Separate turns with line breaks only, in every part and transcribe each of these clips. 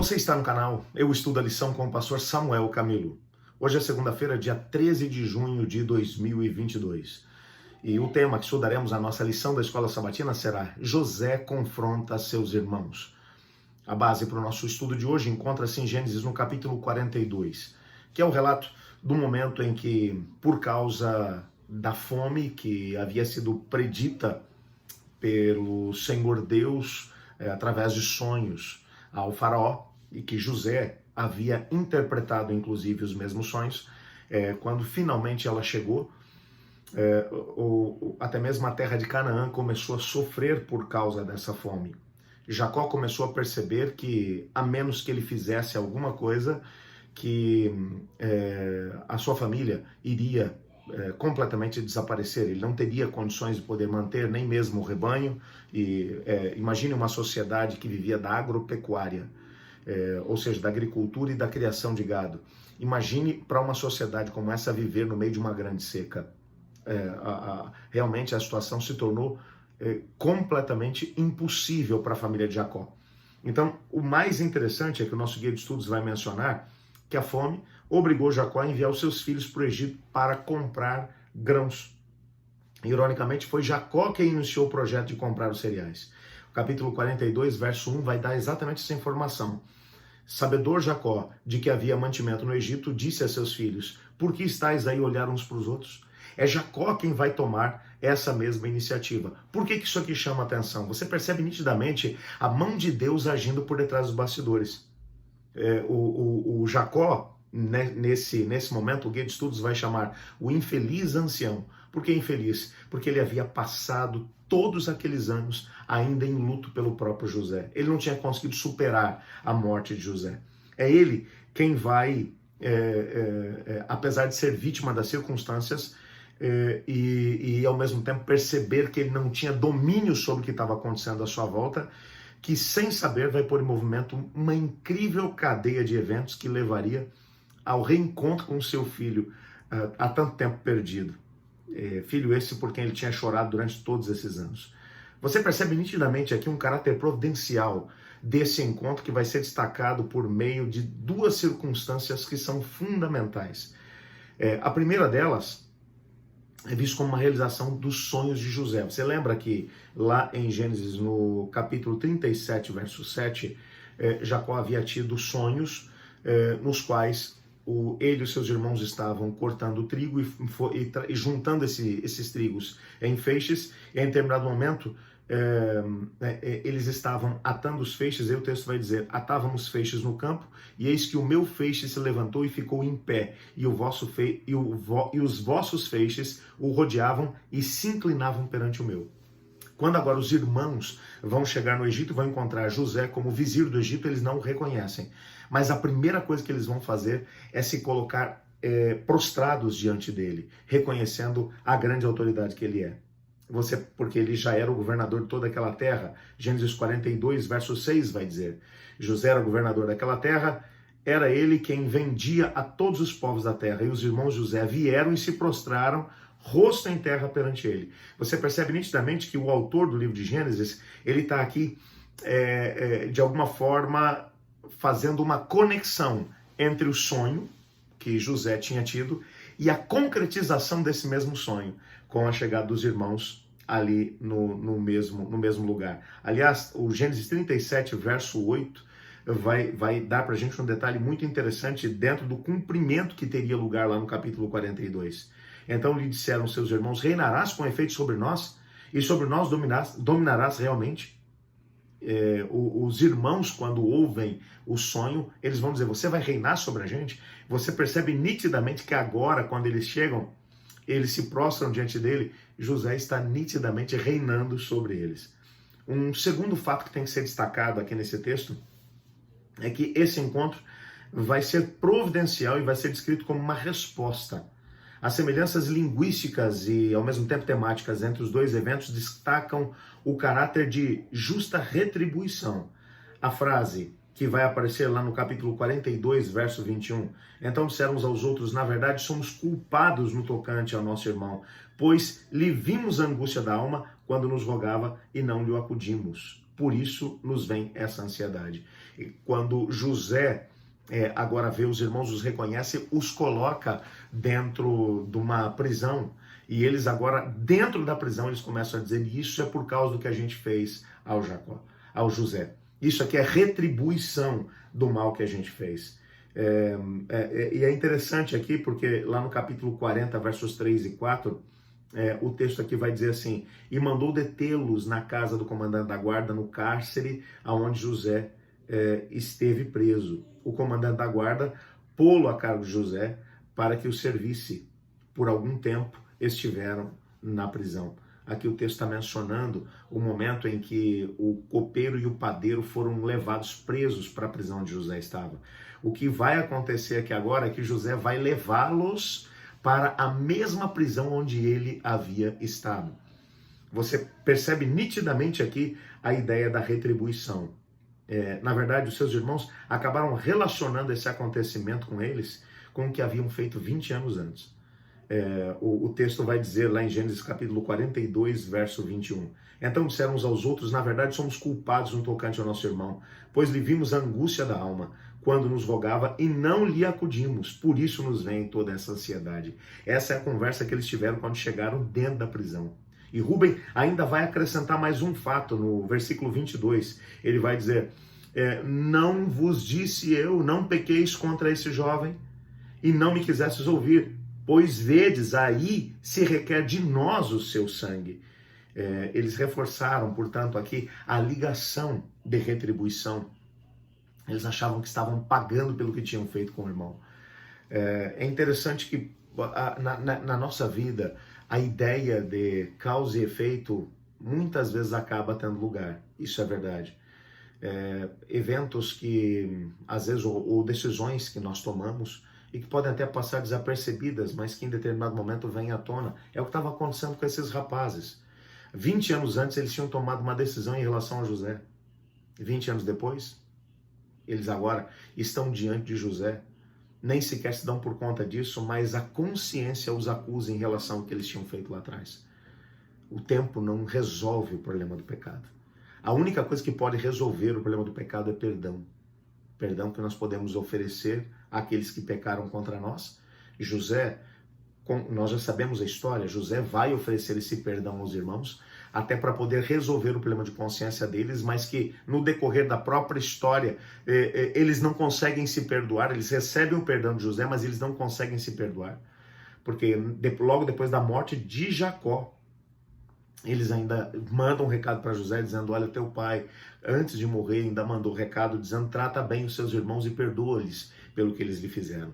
Você está no canal Eu Estudo a Lição com o pastor Samuel Camilo. Hoje é segunda-feira, dia 13 de junho de 2022. E o tema que estudaremos na nossa lição da Escola Sabatina será José confronta seus irmãos. A base para o nosso estudo de hoje encontra-se em Gênesis no capítulo 42, que é o relato do momento em que, por causa da fome que havia sido predita pelo Senhor Deus através de sonhos ao faraó, e que José havia interpretado inclusive os mesmos sonhos, quando finalmente ela chegou, até mesmo a terra de Canaã começou a sofrer por causa dessa fome. Jacó começou a perceber que, a menos que ele fizesse alguma coisa, que a sua família iria completamente desaparecer. Ele não teria condições de poder manter nem mesmo o rebanho. Imagine uma sociedade que vivia da agropecuária, ou seja, da agricultura e da criação de gado. Imagine para uma sociedade como essa viver no meio de uma grande seca. Realmente a situação se tornou completamente impossível para a família de Jacó. Então, o mais interessante é que o nosso guia de estudos vai mencionar que a fome obrigou Jacó a enviar os seus filhos para o Egito para comprar grãos. Ironicamente, foi Jacó quem iniciou o projeto de comprar os cereais. O capítulo 42, verso 1, vai dar exatamente essa informação. Sabedor Jacó de que havia mantimento no Egito, disse a seus filhos: por que estáis aí a olhar uns para os outros? É Jacó quem vai tomar essa mesma iniciativa. Por que isso aqui chama atenção? Você percebe nitidamente a mão de Deus agindo por detrás dos bastidores. O Jacó, nesse momento, o guia de estudos vai chamar o infeliz ancião. Por que infeliz? Porque ele havia passado todos aqueles anos ainda em luto pelo próprio José. Ele não tinha conseguido superar a morte de José. É ele quem vai, apesar de ser vítima das circunstâncias, e ao mesmo tempo perceber que ele não tinha domínio sobre o que estava acontecendo à sua volta, que sem saber vai pôr em movimento uma incrível cadeia de eventos que levaria ao reencontro com seu filho há tanto tempo perdido. Filho esse por quem ele tinha chorado durante todos esses anos. Você percebe nitidamente aqui um caráter providencial desse encontro que vai ser destacado por meio de duas circunstâncias que são fundamentais. A primeira delas é visto como uma realização dos sonhos de José. Você lembra que lá em Gênesis, no capítulo 37, verso 7, Jacó havia tido sonhos nos quais ele e os seus irmãos estavam cortando o trigo e juntando esses trigos em feixes, e em determinado momento eles estavam atando os feixes, e o texto vai dizer: atávamos feixes no campo, e eis que o meu feixe se levantou e ficou em pé, e os vossos feixes o rodeavam e se inclinavam perante o meu. Quando agora os irmãos vão chegar no Egito, vão encontrar José como vizir do Egito, eles não o reconhecem. Mas a primeira coisa que eles vão fazer é se colocar prostrados diante dele, reconhecendo a grande autoridade que ele é. Porque ele já era o governador de toda aquela terra. Gênesis 42, verso 6 vai dizer: José era governador daquela terra, era ele quem vendia a todos os povos da terra. E os irmãos de José vieram e se prostraram, rosto em terra perante ele. Você percebe nitidamente que o autor do livro de Gênesis, ele está aqui, de alguma forma, fazendo uma conexão entre o sonho que José tinha tido e a concretização desse mesmo sonho com a chegada dos irmãos ali no mesmo lugar. Aliás, o Gênesis 37, verso 8, vai dar para a gente um detalhe muito interessante dentro do cumprimento que teria lugar lá no capítulo 42. Então lhe disseram seus irmãos: reinarás com efeito sobre nós, e sobre nós dominarás realmente? Os irmãos, quando ouvem o sonho, eles vão dizer: você vai reinar sobre a gente? Você percebe nitidamente que agora, quando eles chegam, eles se prostram diante dele, José está nitidamente reinando sobre eles. Um segundo fato que tem que ser destacado aqui nesse texto é que esse encontro vai ser providencial e vai ser descrito como uma resposta. As semelhanças linguísticas e, ao mesmo tempo, temáticas entre os dois eventos destacam o caráter de justa retribuição. A frase que vai aparecer lá no capítulo 42, verso 21. Então disseram uns aos outros: na verdade, somos culpados no tocante ao nosso irmão, pois lhe vimos a angústia da alma quando nos rogava e não lhe acudimos. Por isso nos vem essa ansiedade. E quando José agora vê os irmãos, os reconhece, os coloca dentro de uma prisão. E eles agora, dentro da prisão, eles começam a dizer: isso é por causa do que a gente fez ao Jacó, ao José. Isso aqui é retribuição do mal que a gente fez. E é interessante aqui, porque lá no capítulo 40, versos 3 e 4, o texto aqui vai dizer assim: e mandou detê-los na casa do comandante da guarda, no cárcere aonde José esteve preso. O comandante da guarda pô-lo a cargo de José para que o servisse. Por algum tempo estiveram na prisão. Aqui o texto está mencionando o momento em que o copeiro e o padeiro foram levados presos para a prisão onde José estava. O que vai acontecer aqui agora é que José vai levá-los para a mesma prisão onde ele havia estado. Você percebe nitidamente aqui a ideia da retribuição. Na verdade, os seus irmãos acabaram relacionando esse acontecimento com eles com o que haviam feito 20 anos antes. O texto vai dizer lá em Gênesis capítulo 42, verso 21. Então disseram uns aos outros: na verdade somos culpados no tocante ao nosso irmão, pois lhe vimos a angústia da alma, quando nos rogava e não lhe acudimos, por isso nos vem toda essa ansiedade. Essa é a conversa que eles tiveram quando chegaram dentro da prisão. E Rubem ainda vai acrescentar mais um fato no versículo 22. Ele vai dizer: não vos disse eu, não pequeis contra esse jovem, e não me quisestes ouvir, pois vedes, aí se requer de nós o seu sangue. Eles reforçaram, portanto, aqui a ligação de retribuição. Eles achavam que estavam pagando pelo que tinham feito com o irmão. É interessante que na nossa vida, a ideia de causa e efeito muitas vezes acaba tendo lugar. Isso é verdade. Eventos que, às vezes, ou decisões que nós tomamos e que podem até passar desapercebidas, mas que em determinado momento vêm à tona. É o que estava acontecendo com esses rapazes. 20 anos antes eles tinham tomado uma decisão em relação a José. 20 anos depois, eles agora estão diante de José. Nem sequer se dão por conta disso, mas a consciência os acusa em relação ao que eles tinham feito lá atrás. O tempo não resolve o problema do pecado. A única coisa que pode resolver o problema do pecado é perdão. Perdão que nós podemos oferecer àqueles que pecaram contra nós. José, nós já sabemos a história, José vai oferecer esse perdão aos irmãos, até para poder resolver o problema de consciência deles, mas que no decorrer da própria história, eles não conseguem se perdoar, eles recebem o perdão de José, mas eles não conseguem se perdoar, porque logo depois da morte de Jacó, eles ainda mandam um recado para José dizendo: olha, teu pai, antes de morrer, ainda mandou um recado dizendo: trata bem os seus irmãos e perdoa-lhes pelo que eles lhe fizeram.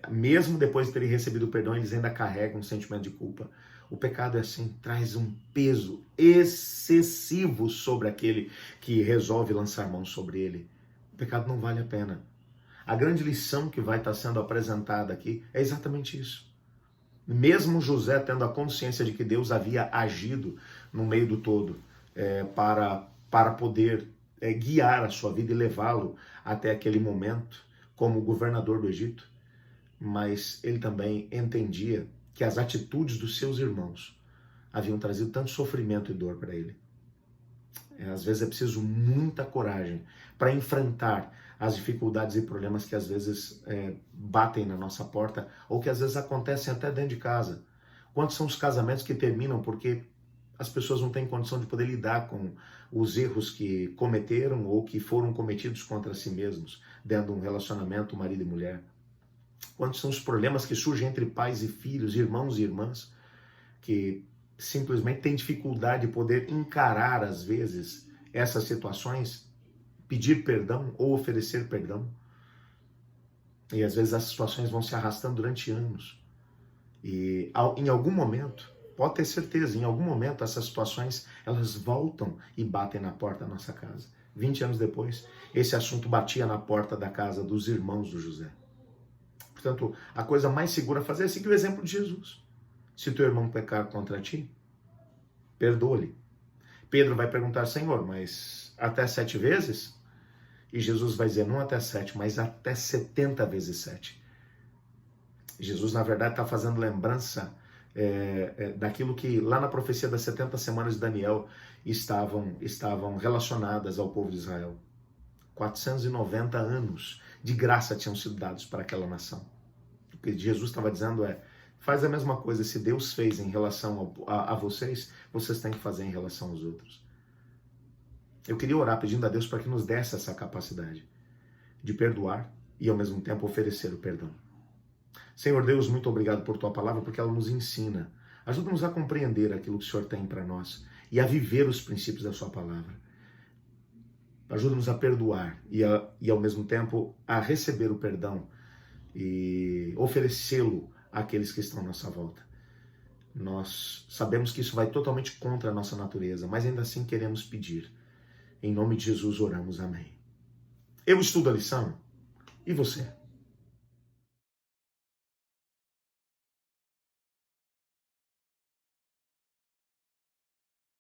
Mesmo depois de terem recebido o perdão, eles ainda carregam um sentimento de culpa. O pecado é assim, traz um peso excessivo sobre aquele que resolve lançar mão sobre ele. O pecado não vale a pena. A grande lição que vai estar sendo apresentada aqui é exatamente isso. Mesmo José tendo a consciência de que Deus havia agido no meio do todo para poder guiar a sua vida e levá-lo até aquele momento como governador do Egito, mas ele também entendia que as atitudes dos seus irmãos haviam trazido tanto sofrimento e dor para ele. Às vezes é preciso muita coragem para enfrentar as dificuldades e problemas que às vezes batem na nossa porta, ou que às vezes acontecem até dentro de casa. Quantos são os casamentos que terminam porque as pessoas não têm condição de poder lidar com os erros que cometeram ou que foram cometidos contra si mesmos, dentro de um relacionamento marido e mulher? Quantos são os problemas que surgem entre pais e filhos, irmãos e irmãs, que simplesmente têm dificuldade de poder encarar, às vezes, essas situações, pedir perdão ou oferecer perdão. E às vezes as situações vão se arrastando durante anos. E em algum momento, pode ter certeza, em algum momento essas situações, elas voltam e batem na porta da nossa casa. 20 anos depois, esse assunto batia na porta da casa dos irmãos do José. Portanto, a coisa mais segura a fazer é seguir o exemplo de Jesus. Se teu irmão pecar contra ti, perdoa-lhe. Pedro vai perguntar: Senhor, mas até 7 vezes? E Jesus vai dizer: não até 7, mas até 70 vezes 7. Jesus, na verdade, está fazendo lembrança daquilo que lá na profecia das 70 semanas de Daniel estavam relacionadas ao povo de Israel. 490 anos de graça tinham sido dados para aquela nação. O que Jesus estava dizendo faz a mesma coisa, se Deus fez em relação a vocês, vocês têm que fazer em relação aos outros. Eu queria orar pedindo a Deus para que nos desse essa capacidade de perdoar e ao mesmo tempo oferecer o perdão. Senhor Deus, muito obrigado por tua palavra, porque ela nos ensina. Ajuda-nos a compreender aquilo que o Senhor tem para nós e a viver os princípios da sua palavra. Ajuda-nos a perdoar e ao mesmo tempo a receber o perdão e oferecê-lo àqueles que estão à nossa volta. Nós sabemos que isso vai totalmente contra a nossa natureza, mas ainda assim queremos pedir. Em nome de Jesus oramos, amém. Eu estudo a lição, e você?